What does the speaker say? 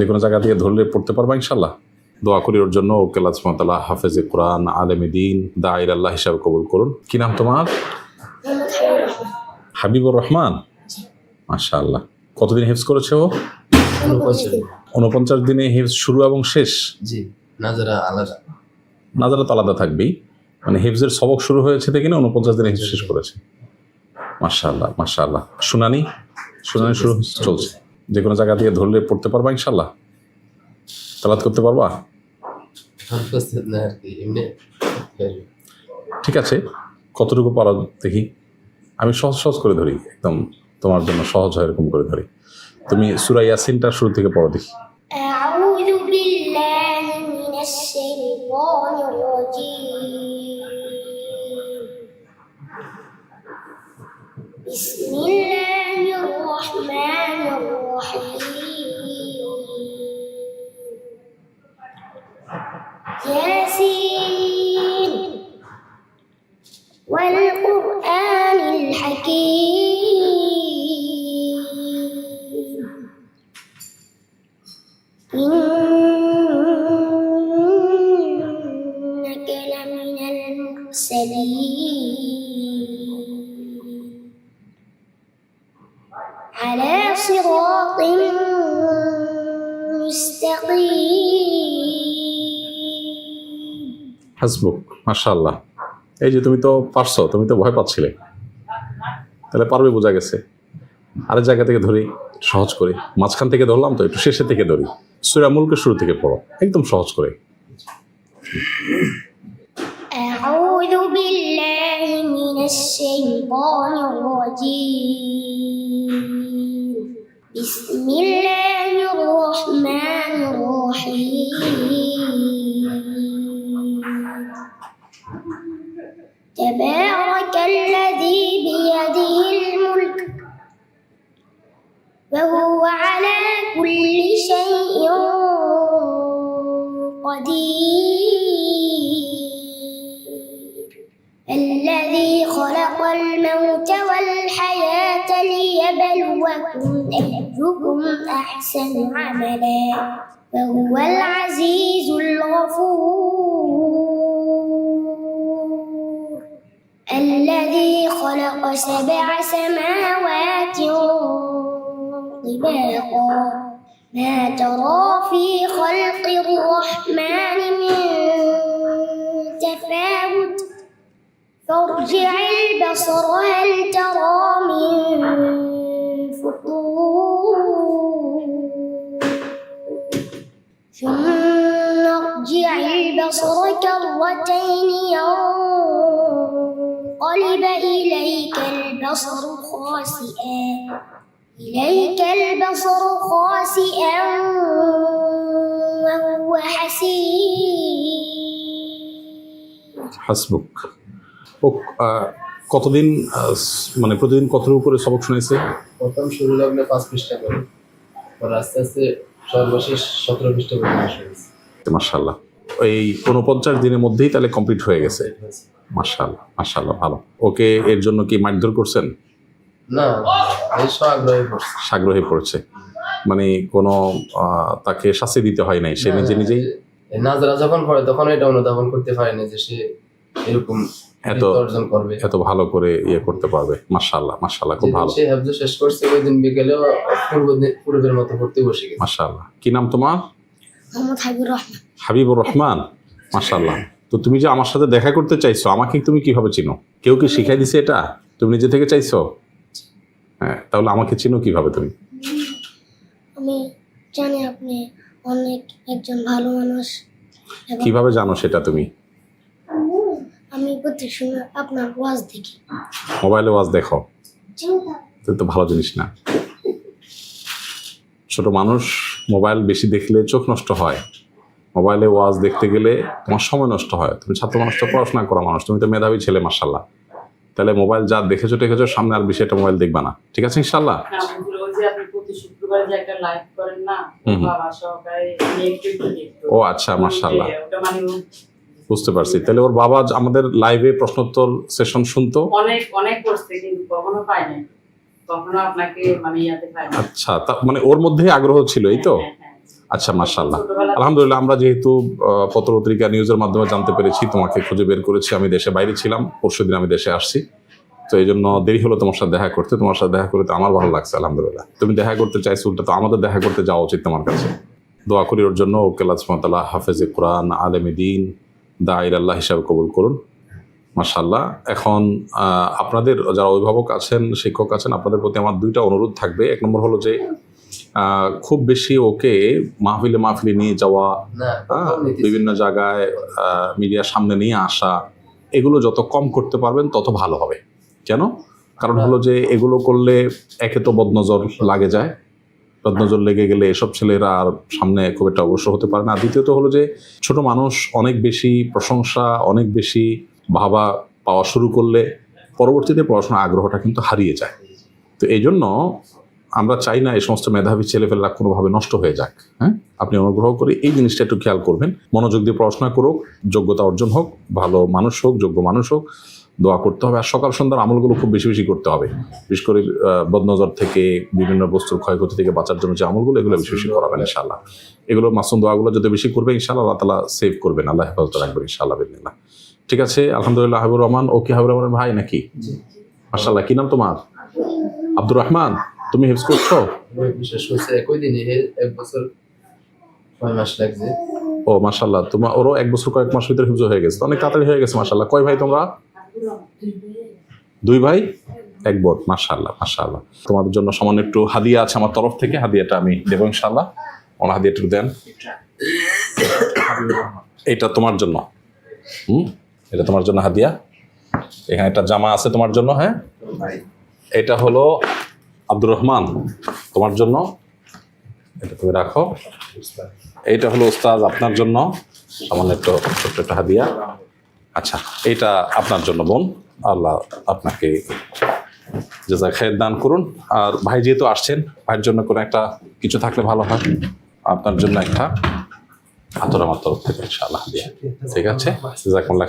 যে কোনো জায়গা থেকে ধরলে পড়তে পারবা ইনশাল্লাহ। দোয়া করি ওর জন্য, ওকে আল্লাহ সুবহানাহু ওয়া তাআলা হাফেজে কোরআন, আলেমে দ্বীন, দাঈর আল্লাহ হিসাবে কবুল করুন। কি নাম তোমার? হাবিবুর রহমান। মাশাআল্লাহ। কতদিন হিফজ করেছে ও? 49 দিনে হিফজ শুরু এবং শেষ। জি, নাজারা আলাদা। নাজারা তো আলাদা থাকবেই, মানে হিফজের সবক শুরু হয়েছে থেকে না 49 দিনে হিফজ শেষ করেছে। মাশাআল্লাহ মাশাআল্লাহ। শুনানি শুরু চলছে। যে কোনো জায়গা থেকে ধরলে পড়তে পারবা ইনশাল্লাহ। তেলাওয়াত করতে পারবা? ঠিক আছে, কতটুকু পারো দেখি। আমি সহজ করে ধরি, একদম তোমার জন্য সহজ হয় এরকম করে ধরি। তুমি সূরা ইয়াসিনটা শুরু থেকে পড়ো দেখি। আউযু বিল্লাহি মিনাশ শাইতানির রাজীম। বিসমিল্লাহির রহমানির রহিম। ইয়াসিন ওয়াল কুরআনিল হাকীম। إنك لمن المرسلين على صراط مستقيم। হাসবুক। মাশাআল্লাহ। এই যে তুমি তো পারছো, তুমি তো ভয় পাচ্ছিলে, তাহলে পারবে বোঝা গেছে। আরেক জায়গা থেকে ধরি সহজ করে, মাঝখান থেকে ধরলাম তো, একটু শেষের থেকে ধরি। সূরা মুলকের শুরু থেকে পড়ো একদম সহজ করে। أعوذ بالله من الشيطان الرجيم. بسم الله الرحمن الرحيم. تبارك الذي بيده الملك وهو على كل شيء قدير. الذي خلق الموت والحياة ليبلوكم أيكم أحسن عملا وهو العزيز الغفور. الذي خلق 7 سماوات طباقا ما ترى في خلق الرحمن من تفاوت فارجع البصر هل ترى من فطور ثم ارجع البصر كرتين ينقلب إليك البصر خاسئا وهو حسير. হাসবুক। ও কতদিন মানে প্রতিদিন কতটুকু করে সবক শুনেছে? প্রথম শুরু লগ্নে 5 পৃষ্ঠা করে, পরে আস্তে আস্তে সর্বশেষ 17 পৃষ্ঠা পর্যন্ত শুনেছি। মাশাআল্লাহ। এই 49 দিনের মধ্যেই তাহলে কমপ্লিট হয়ে গেছে। মাশাআল্লাহ মাশাআল্লাহ, ভালো। ওকে এর জন্য কি মারধর করছেন? না, এই আগ্রহী পড়ছে। আগ্রহী পড়ছে, মানে কোনো তাকে শাস্তি দিতে হয় নাই, সে নিজেই নাজারা যখন পড়ে তখন এটা অনুধাবন করতে পারে না যে সে এরকম অর্জন করবে, এত ভালো করে ইয়ে করতে পারবে। মাশাআল্লাহ মাশাআল্লাহ, খুব ভালো। সে হাফজ শেষ করছে, ওই দিন বিকেলে পূর্বের মতো পড়তে বসে গেছে। মাশাআল্লাহ। কি নাম তোমার? মোহাম্মদ হাবিবুর রহমান। হাবিবুর রহমান। মাশাআল্লাহ। তো তুমি যে আমার সাথে দেখা করতে চাইছো, আমাকে তুমি কিভাবে চিনো? কেউ কি শিখাই দিছে এটা? তুমি নিজে থেকে চাইছো? হ্যাঁ, তাহলে আমাকে চিনো কিভাবে তুমি? আমি জানি আপনি অনেক একজন ভালো মানুষ। কিভাবে জানো সেটা তুমি? আমি প্রত্যেক সময় আপনার ওয়াজ দেখি। মোবাইলে ওয়াজ দেখো? তো ভালো জিনিস না। ছোট মানুষ মোবাইল বেশি দেখলে চোখ নষ্ট হয়। মোবাইলে ওয়াজ দেখতে গেলে তোমার সময় নষ্ট হয়। তুমি ছাত্র মানুষ তো, পড়াশোনা করা মানুষ, তুমি তো মেধাবী ছেলে মাশাআল্লাহ। তাহলে মোবাইল যা দেখেছো টেকেছো, সামনে আর বেশি একটা মোবাইল দেখবা না, ঠিক আছে ইনশাআল্লাহ? ও আচ্ছা, মাশাআল্লাহ, বুঝতে পারছি। তাহলে ওর বাবা আমাদের লাইভে প্রশ্নোত্তর সেশন শুনতো, অনেক করছে কিন্তু কখনো পায় না, কখনো আপনাকে মানে ইয়াতে পায় না। আচ্ছা, মানে ওর মধ্যে আগ্রহ ছিল, এই তো? আচ্ছা, মাশাআল্লাহ। আলহামদুলিল্লাহ, আমরা যেহেতু পত্রপত্রিকা নিউজের মাধ্যমে জানতে পেরেছি, তোমাকে খুঁজে বের করেছি। আমি দেশে বাইরে ছিলাম, পরশুদিন আমি দেশে আসছি, তো এই জন্য দেরি হলো তোমার সাথে দেখা করতে। তোমার সাথে দেখা করতে আমার ভালো লাগছে, আলহামদুলিল্লাহ। তুমি দেখা করতে চাইছো, উল্টা তো আমাদের দেখা করতে যাওয়া উচিত তোমার কাছে। দোয়া করি ওর জন্য, ওকে আল্লাহ সুবহানাহু ওয়া তাআলা হাফেজে কোরআন, আলেমে দ্বীন, দাঈর আল্লাহ হিসাবে কবুল করুন। মাশাআল্লাহ। এখন আপনাদের যারা অভিভাবক আছেন, শিক্ষক আছেন, আপনাদের প্রতি আমার দুইটা অনুরোধ থাকবে। এক নম্বর হলো যে খুব বেশি ওকে মাহফিলে নিয়ে যাওয়া, না, বিভিন্ন জায়গায় মিডিয়ার সামনে নিয়ে আসা, এগুলো যত কম করতে পারবেন তত ভালো হবে। কেন? কারণ হলো যে এগুলো করলে একে তো বদনজর লাগে যায়, বদনজর লেগে গেলে এসব ছেলেরা আর সামনে খুব একটা অগ্রসর হতে পারে না। দ্বিতীয়ত হলো যে ছোট মানুষ অনেক বেশি প্রশংসা, অনেক বেশি বাহবা পাওয়া শুরু করলে পরবর্তীতে পড়াশোনার আগ্রহটা কিন্তু হারিয়ে যায়। তো এই জন্য আমরা চাই না এই সমস্ত মেধাবী ছেলেপেলেরা কোনোভাবে নষ্ট হয়ে যাক। হ্যাঁ, আপনি অনুগ্রহ করে এই জিনিসটা একটু খেয়াল করবেন। মনোযোগ দিয়ে পড়াশোনা করুক, যোগ্যতা অর্জন হোক, ভালো মানুষ হোক, যোগ্য মানুষ হোক, দোয়া করতে হবে। আর সকাল সন্ধ্যার আমলগুলো খুব বেশি বেশি করতে হবে। বিশেষ করে বদনজর থেকে, বিভিন্ন বস্তুর ক্ষয়ক্ষতি থেকে বাঁচার জন্য যে আমলগুলো, এগুলো বেশি বেশি করাবেন ইনশাআল্লাহ। এগুলো মাসুম দোয়াগুলো যদি বেশি করবে ইনশাআল্লাহ, আল্লাহ তাআলা সেভ করবেন, আল্লাহ হেফাজত রাখবেন ইনশাআল্লাহ বিদিনিল্লাহ। ঠিক আছে, আলহামদুলিল্লাহ। হাবিবুর রহমান, ও কি হাবিবুর রহমানের ভাই নাকি? মাশাআল্লাহ। কি নাম তোমার? আব্দুর রহমান। তুমি হিফজ করছো? বিশেষ করছে একই দিনে 1 বছর 6 মাস লাগছে। ও মাশাআল্লাহ, তোমার ওরও 1 বছর কয়েক মাস ভিতরে হিফজ হয়ে গেছে, অনেক তাড়াতাড়ি হয়ে গেছে মাশাআল্লাহ। কয় ভাই তোমরা? 2 ভাই 1 বোন। মাশাআল্লাহ মাশাআল্লাহ। তোমাদের জন্য সামান্য একটু হাদিয়া আছে আমার তরফ থেকে, হাদিয়াটা আমি দেবো ইনশাআল্লাহ। ওনার হাদিয়াটা একটু দেন। এটা তোমার জন্য, এটা তোমার জন্য হাদিয়া। এখানে একটা জামা আছে তোমার জন্য। হ্যাঁ, এটা হলো আব্দুর রহমান, তোমার জন্য, এটা তুমি রাখো। এইটা হলো উস্তাদ, আপনার জন্য সামান্য একটু ছোট্ট একটা হাদিয়া। আচ্ছা, এটা আপনার জন্য বোন, আল্লাহ আপনাকে জাযায়ে খায়ের দান করুন। আর ভাই যেহেতু আসছেন, ভাইয়ের জন্য কোনো একটা কিছু থাকলে ভালো হয়। আপনার জন্য একটা আতর আমার তরফ থেকে ইনশাআল্লাহ হাদিয়া। ঠিক আছে, জাযাকুমুল্লাহ।